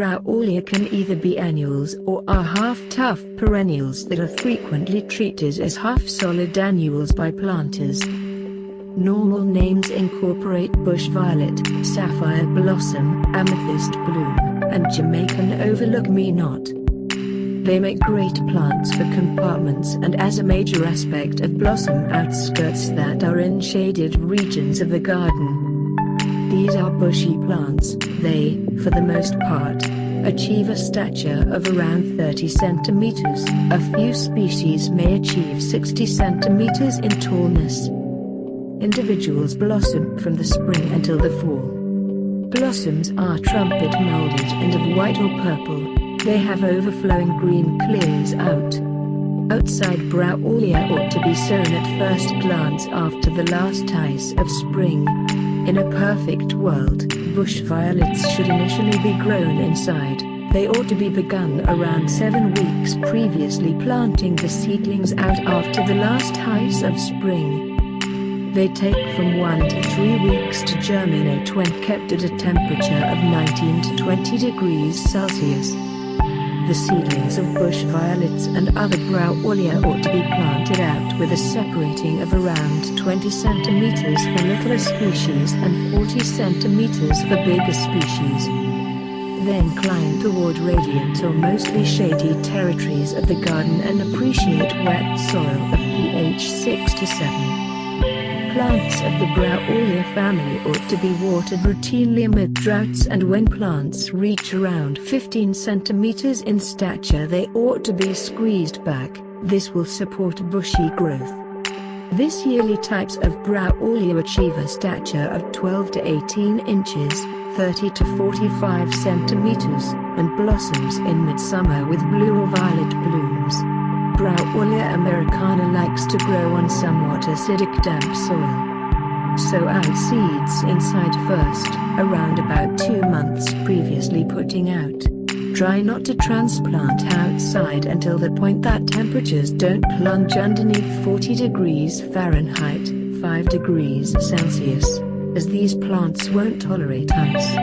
browallia can either be annuals or are half-tough perennials that are frequently treated as half-solid annuals by planters. Normal names incorporate bush violet, sapphire blossom, amethyst bloom, and Jamaican overlook-me-not. They make great plants for compartments and as a major aspect of blossom outskirts that are in shaded regions of the garden. These are bushy plants. They, for the most part, achieve a stature of around 30 centimeters. A few species may achieve 60 centimeters in tallness. Individuals blossom from the spring until the fall. Blossoms are trumpet molded and of white or purple. They have overflowing green clears out. Outside browallia ought to be sown at first glance after the last ice of spring. In a perfect world, bush violets should initially be grown inside. They ought to be begun around 7 weeks previously, planting the seedlings out after the last ice of spring. They take from 1 to 3 weeks to germinate when kept at a temperature of 19 to 20 degrees Celsius. The seedlings of bush violets and other browallia ought to be planted out with a separating of around 20 centimeters for littler species and 40 centimeters for bigger species. Then climb toward radiant or mostly shady territories of the garden and appreciate wet soil of pH 6 to 7. Plants of the browallia family ought to be watered routinely amid droughts, and when plants reach around 15 centimeters in stature they ought to be squeezed back. This will support bushy growth. This yearly types of browallia achieve a stature of 12 to 18 inches, 30 to 45 centimeters, and blossoms in midsummer with blue or violet blooms. Browallia americana likes to grow on somewhat acidic damp soil. Sow out seeds inside first, around about 2 months previously putting out. Try not to transplant outside until the point that temperatures don't plunge underneath 40 degrees Fahrenheit, 5 degrees Celsius, as these plants won't tolerate ice.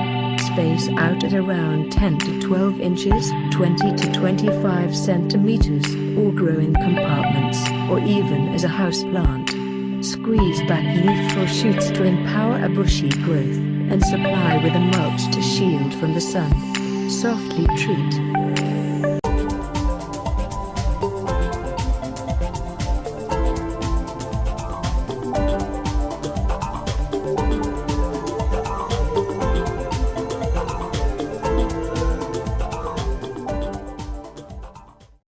Space out at around 10 to 12 inches, 20 to 25 centimeters, or grow in compartments, or even as a house plant. Squeeze back youthful shoots to empower a bushy growth, and supply with a mulch to shield from the sun. Softly treat.